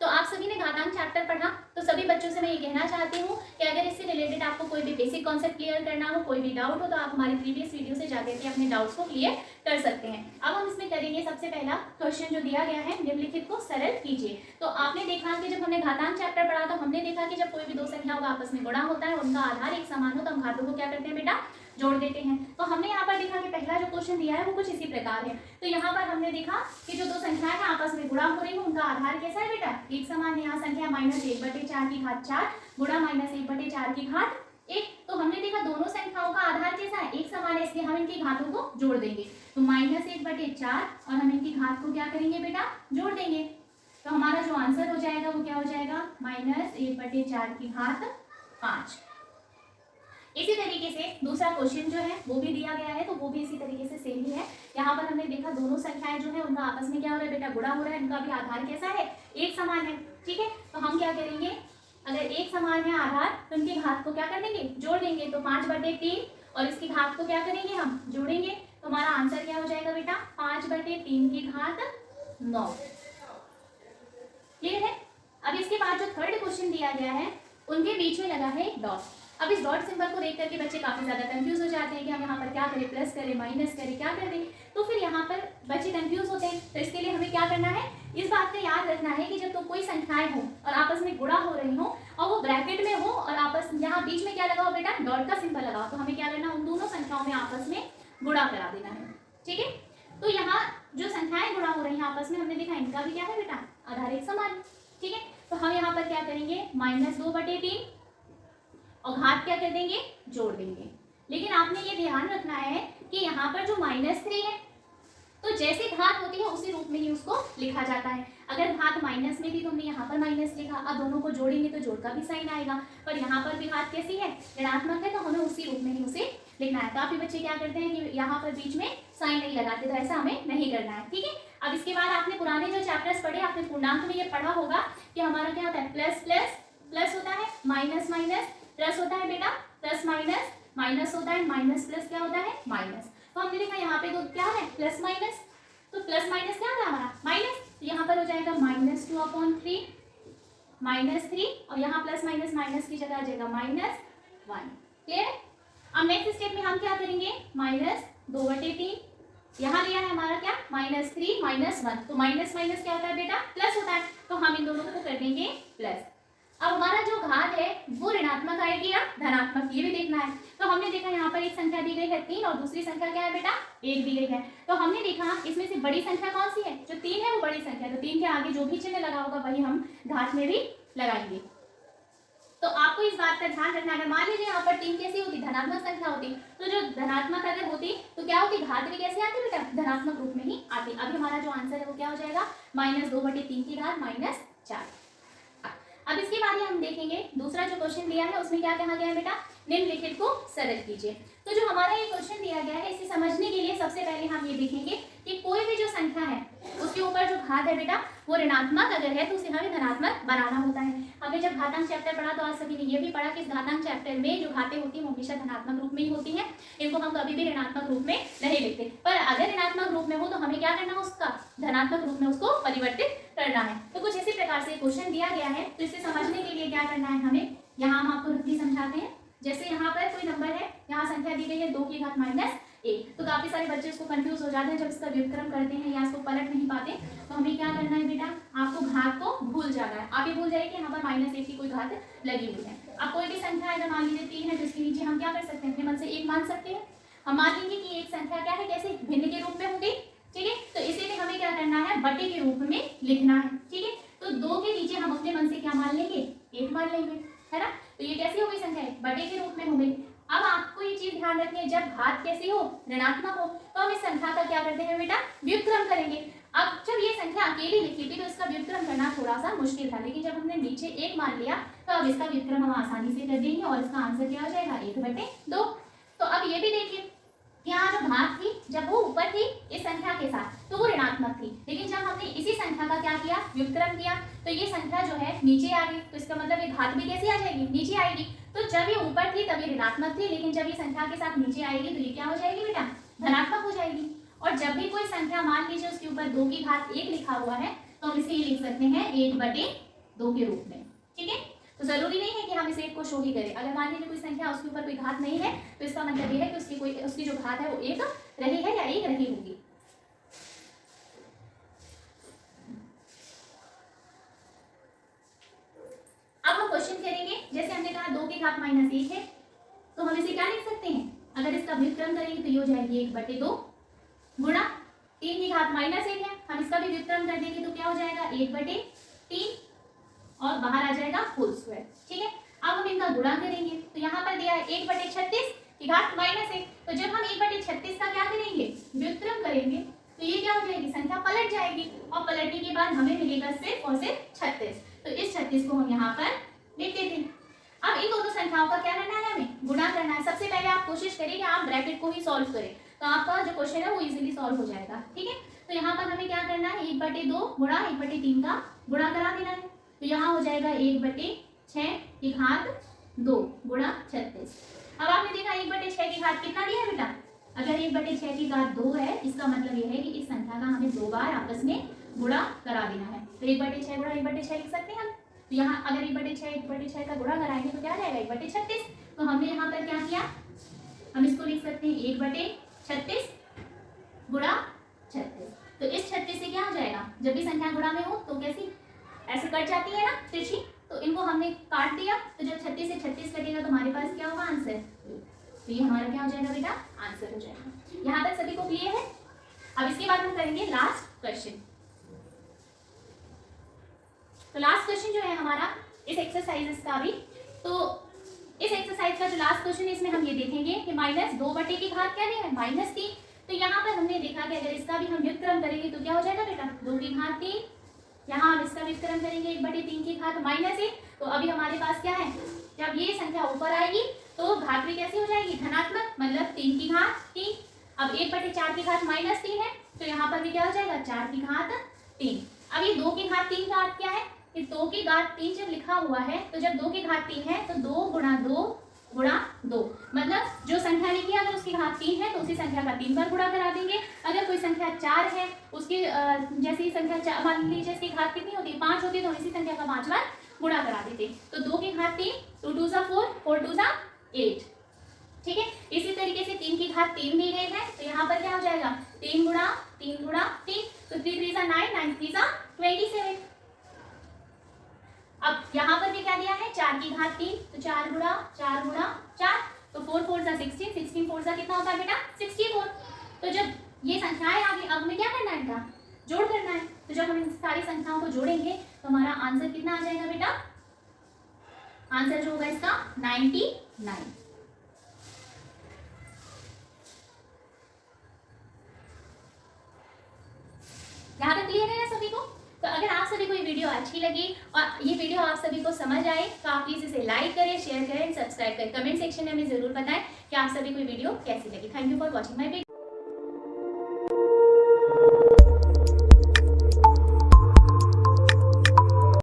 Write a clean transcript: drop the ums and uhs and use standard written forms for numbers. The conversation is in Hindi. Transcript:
तो आप सभी ने घातांक चैप्टर पढ़ा, तो सभी बच्चों से मैं ये कहना चाहती हूँ कि अगर इससे रिलेटेड आपको कोई भी बेसिक कॉन्सेप्ट क्लियर करना हो, कोई भी डाउट हो, तो आप हमारे प्रीवियस वीडियो से जाकर के अपने डाउट्स को क्लियर कर सकते हैं। अब हम इसमें करेंगे सबसे पहला क्वेश्चन जो दिया गया है, निम्नलिखित को सरल कीजिए। तो आपने देखा कि जब हमने घातांक चैप्टर पढ़ा तो हमने देखा कि जब कोई भी दो संख्याओं का आपस में गुणा होता है, उनका आधार एक समान हो, तो हम घातों को क्या करते हैं बेटा, जोड़ देते हैं। तो हमने यहाँ पर देखा कि पहला जो क्वेश्चन दिया है वो कुछ इसी प्रकार है। तो यहाँ पर हमने देखा कि जो दो संख्याएं हैं आपस में गुणा हो रही है, उनका आधार कैसा है बेटा, एक समान है। यहाँ संख्या -1/4 की घात 4 गुणा -1/4 की घात 1। तो हमने देखा दोनों संख्याओं का आधार कैसा है, एक समान है, इसलिए हम इनकी घातों को जोड़ देंगे। तो -1/4 और हम इनकी घात को क्या करेंगे बेटा, जोड़ देंगे। तो हमारा जो आंसर हो जाएगा वो क्या हो जाएगा, -1/4 की घात 5। इसी तरीके से दूसरा क्वेश्चन जो है वो भी दिया गया है, तो वो भी इसी तरीके से सेम ही है। यहाँ पर हमने देखा दोनों संख्याएं जो है उनका आपस में क्या हो रहा है बेटा, गुणा हो रहा है, इनका भी आधार कैसा है, एक समान है। ठीक है, तो हम क्या करेंगे, अगर एक समान है आधार तो इनकी घात को क्या कर देंगे, जोड़ देंगे। तो 5/3 और इसकी घात को क्या करेंगे, हम जोड़ेंगे। तो हमारा आंसर क्या हो जाएगा बेटा, 5/3 की घात 9। क्लियर है। अब इसके बाद जो थर्ड क्वेश्चन दिया गया है उनके बीच में लगा है डॉट। अब इस डॉट सिंबल को देख करके बच्चे काफी ज्यादा कंफ्यूज हो जाते हैं कि हम यहाँ पर क्या करें, प्लस करें, माइनस करें, क्या कर दें। तो फिर यहाँ पर बच्चे कंफ्यूज होते हैं। तो इसके लिए हमें क्या करना है, इस बात का याद रखना है कि जब तो कोई संख्याएं हो और आपस में गुणा हो रही हो और वो ब्रैकेट में हो और आपस यहाँ बीच में क्या लगाओ बेटा, डॉट का सिंबल लगाओ, तो हमें क्या करना, उन दोनों संख्याओं में आपस में गुणा करा देना है। ठीक है, तो यहाँ जो संख्याएं गुणा हो रही हैं आपस में, हमने देखा इनका भी क्या है बेटा, आधार एक समान। ठीक है, तो हम यहाँ पर क्या करेंगे, -2/3 और घात क्या कर देंगे, जोड़ देंगे। लेकिन आपने ये ध्यान रखना है कि यहाँ पर जो -3 है, तो जैसे घात होती है उसी रूप में ही उसको लिखा जाता है। अगर घात माइनस में थी तो हमने यहाँ पर माइनस लिखा, अब दोनों को जोड़ेंगे तो जोड़ का भी साइन आएगा, पर यहाँ पर भी घात कैसी है, ऋणात्मक है, तो हमें उसी रूप में ही उसे लिखना है। काफी बच्चे क्या करते हैं कि यहाँ पर बीच में साइन नहीं लगाते, तो ऐसा हमें नहीं करना है। ठीक है, अब इसके बाद आपने पुराने जो चैप्टर्स पढ़े, आपने पूर्णांक में ये पढ़ा होगा कि हमारा क्या होता है, प्लस प्लस प्लस होता है, माइनस माइनस प्लस होता है बेटा, प्लस माइनस माइनस होता है, माइनस प्लस क्या होता है, माइनस। तो हमने देखा यहाँ पे तो क्या है, प्लस माइनस, तो प्लस माइनस क्या होता है हमारा, माइनस। तो यहाँ पर हो जाएगा -2/3 -3 और यहाँ प्लस माइनस माइनस की जगह आ जाएगा -1। क्लियर। अब नेक्स्ट स्टेप में हम क्या करेंगे, -2/3 यहाँ लिया है हमारा क्या, -3 -1, तो माइनस माइनस क्या होता है बेटा, प्लस होता है, तो हम इन दोनों को कर देंगे प्लस। अब हमारा जो घात है वो ऋणात्मक आएगी या धनात्मक, ये भी देखना है। तो हमने देखा यहाँ पर एक संख्या दी गई है 3 और दूसरी संख्या क्या है बेटा, 1 दी गई है। तो हमने देखा इसमें से बड़ी संख्या कौन सी है, जो 3 है वो बड़ी संख्या है, तो 3 के आगे जो भी चिन्ह लगा होगा वही हम घात में भी लगाएंगे। तो आपको इस बात का ध्यान रखना है, अगर मान लीजिए यहाँ पर 3 कैसी होती, धनात्मक संख्या होती, तो जो धनात्मक अगर होती तो क्या होती, घात भी कैसे आती बेटा, धनात्मक रूप में ही आती। अभी हमारा जो आंसर है वो क्या हो जाएगा, -2/3 की घात -4। अब इसके बाद ही हम देखेंगे दूसरा जो क्वेश्चन दिया है उसमें क्या कहा गया है बेटा, निम्नलिखित को सरल कीजिए। तो जो हमारा ये क्वेश्चन दिया गया है इसे समझने के लिए सबसे पहले हम ये देखेंगे कि कोई भी जो संख्या है उसके ऊपर जो घात है बेटा वो ऋणात्मक अगर है तो उसे हमें धनात्मक बनाना होता है। हमने जब घातांक चैप्टर पढ़ा तो आज सभी ने ये भी पढ़ा कि इस घातांक चैप्टर में जो घातें होती हैं वो हमेशा धनात्मक रूप में ही होती हैं, इनको हम कभी भी ऋणात्मक रूप में नहीं लिखते। पर अगर ऋणात्मक रूप में हो तो हमें क्या करना है, उसका धनात्मक रूप में उसको परिवर्तित करना है। तो कुछ इसी प्रकार से क्वेश्चन दिया गया है, तो इसे समझने के लिए क्या करना है हमें, यहाँ हम आपको रुपी समझाते हैं। जैसे यहाँ पर कोई नंबर है, यहाँ संख्या दी गई है 2 की घात -1, तो काफी सारे बच्चे इसको कंफ्यूज हो जाते हैं जब इसका व्युत्क्रम करते हैं या इसको पलट नहीं पाते। तो हमें क्या करना है बेटा, आपको घात को भूल जाना है। आप ये भूल जाइए कि यहाँ पर -1 की कोई घात लगी हुई है। अब कोई भी संख्या अगर मान लीजिए 3 है तो इसके नीचे हम क्या कर सकते हैं, अपने मन से 1 मान सकते हैं। हम मान लेंगे कि एक संख्या क्या है, कैसे भिन्न के रूप में होगी। ठीक है, तो इसीलिए हमें क्या करना है, बटे के रूप में लिखना है। ठीक है, तो 2 के नीचे हम अपने मन से क्या मान लेंगे, 1 मान लेंगे, है ना। तो ये कैसी हो गई संख्या, बटे के रूप में हो गई। अब आपको ये चीज ध्यान रखनी है, जब घात कैसी हो, ऋणात्मक हो, तो हम इस संख्या का क्या करते हैं बेटा, व्युत्क्रम करेंगे। अब जब ये संख्या अकेली लिखी थी तो इसका व्युत्क्रम करना थोड़ा सा मुश्किल था, लेकिन जब हमने नीचे 1 मान लिया तो अब इसका व्युत्क्रम हम आसानी से कर देंगे और इसका आंसर क्या हो जाएगा, 1/2। तो अब ये भी देखिए, यहाँ जो घात थी जब वो ऊपर थी इस संख्या के साथ तो वो ऋणात्मक थी, लेकिन जब हमने इसी संख्या का क्या किया, व्युत्क्रम किया, तो ये संख्या जो है नीचे आ गई। तो इसका मतलब ये घात भी कैसी आ जाएगी, नीचे आएगी। तो जब ये ऊपर थी तब ये ऋणात्मक थी, लेकिन जब ये संख्या के साथ नीचे आएगी तो ये क्या हो जाएगी बेटा, धनात्मक हो जाएगी। और जब भी कोई संख्या मान लीजिए उसके ऊपर 2 की घात 1 लिखा हुआ है तो हम इसे लिख सकते हैं 1/2। 2 के रूप में, ठीक है। तो जरूरी नहीं है कि हम इस 1 को शो ही करें। अगर मान लीजिए कोई संख्या उसके ऊपर कोई घात नहीं है तो इसका मतलब ये है कि उसकी जो घात है वो 1 रही है या 1 रही होगी। अब हम क्वेश्चन करेंगे, जैसे हमने कहा 2 की घात -1 है, तो हम इसे क्या लिख सकते हैं, अगर इसका व्युत्क्रम करेंगे तो ये हो जाएगी 1/2 गुणा 3 की घात -1 है, हम इसका भी व्युत्क्रम कर देंगे तो क्या हो जाएगा 1/3 और बाहर आ जाएगा होल स्क्वायर, ठीक है। अब हम इनका गुणा करेंगे तो यहाँ पर दिया है 1/36 की घात -1, तो जब हम 1/36 का क्या करेंगे व्युत्क्रम करेंगे तो ये क्या हो जाएगी, संख्या पलट जाएगी और पलटने के बाद हमें मिलेगा सिर्फ और सिर्फ 36। तो इस 36 को हम यहाँ पर लिख देते हैं। अब इन दोनों संख्याओं का क्या करना है, हमें गुणा करना है। सबसे पहले आप कोशिश करें कि आप ब्रैकेट को ही सॉल्व करें, तो आपका जो क्वेश्चन है वो इजीली सॉल्व हो जाएगा, ठीक है। तो यहाँ पर हमें क्या करना है, 1/2 गुणा 1/3 का गुणा करा देना है, तो यहाँ हो जाएगा 1/6 की घात 2 गुणा 36। अब आपने देखा 1/6 की घात कितना दिया है बेटा, अगर 1/6 की घात 2 है, इसका मतलब यह है कि इस संख्या का हमें 2 बार आपस में गुणा करा देना है। तो 1/6 गुणा 1/6 लिख सकते हैं हम। तो यहाँ अगर 1/6 का गुणा कराएंगे तो क्या जाएगा 1/36। तो हमने यहाँ पर क्या किया, हम इसको लिख सकते हैं 1/36 गुणा 36। तो इस 36 से क्या हो जाएगा, जब भी संख्या गुणा में हो तो कैसी ऐसे कट जाती है ना तिरछी, तो इनको हमने काट दिया, तो जब 36 से 36 कटेगा तो हमारे पास क्या होगा आंसर, तो ये हमारा क्या हो जाएगा बेटा आंसर हो जाएगा। यहाँ तक सभी को क्लियर है। अब इसके बाद हम करेंगे लास्ट क्वेश्चन। तो लास्ट क्वेश्चन जो है हमारा इस एक्सरसाइज का भी, तो इस एक्सरसाइज का जो लास्ट क्वेश्चन है इसमें हम ये देखेंगे कि -2 की घात क्या है -3। तो यहाँ पर हमने देखा कि अगर इसका भी हम व्युत्क्रम करेंगे तो क्या हो जाएगा बेटा 2 की घात 3, यहाँ हम इसका व्युत्क्रम करेंगे 1/3 की घात -1। तो अभी हमारे पास क्या है, जब ये संख्या ऊपर आएगी तो घात भी कैसी हो जाएगी धनात्मक, मतलब 3 की घात 3। अब 1/4 की घात -3 है, तो यहाँ पर भी क्या हो जाएगा 4 की घात 3। अब ये 2 की घात 3 का अर्थ क्या है, कि 2 की घात 3 जब लिखा हुआ है तो जब 2 की घात 3 है तो 2 गुणा 2 गुणा 2, मतलब जो संख्या लिखी है अगर उसकी घात 3 है तो उसी संख्या का 3 बार गुणा करा देंगे। अगर कोई संख्या 4 है उसकी जैसी संख्या मान लीजिए इसकी घात कितनी होती है 5 होती है, तो इसी संख्या का 5 बार गुणा करा देते। तो 2 की घात 3, 2 2 4, 4 2 8, ठीक है। इसी तरीके से 3 की घात 3 दी गई है, तो यहाँ पर क्या हो जाएगा 3 गुणा 3 गुणा 3, तो 3 3 9, 9 3 27। अब यहाँ पर भी क्या दिया है 4 की घात 3, तो 4 गुणा 4 गुणा 4, तो 4 4 16, 16 4 कितना होता है बेटा 64। तो जब ये संख्याएं आ गई, अब हमें क्या करना है इनका जोड़ करना है। तो जब हम इन सारी संख्याओं को जोड़ेंगे तो हमारा आंसर कितना आ जाएगा बेटा, आंसर जो होगा इसका 99। यहाँ तक क्लियर है ना सभी को। तो अगर आप सभी को ये वीडियो अच्छी लगी और ये वीडियो आप सभी को समझ आए तो आप प्लीज इसे लाइक करें, शेयर करें, सब्सक्राइब करें। कमेंट सेक्शन में हमें जरूर बताएं कि आप सभी को ये वीडियो कैसी लगी। Thank you for watching my video.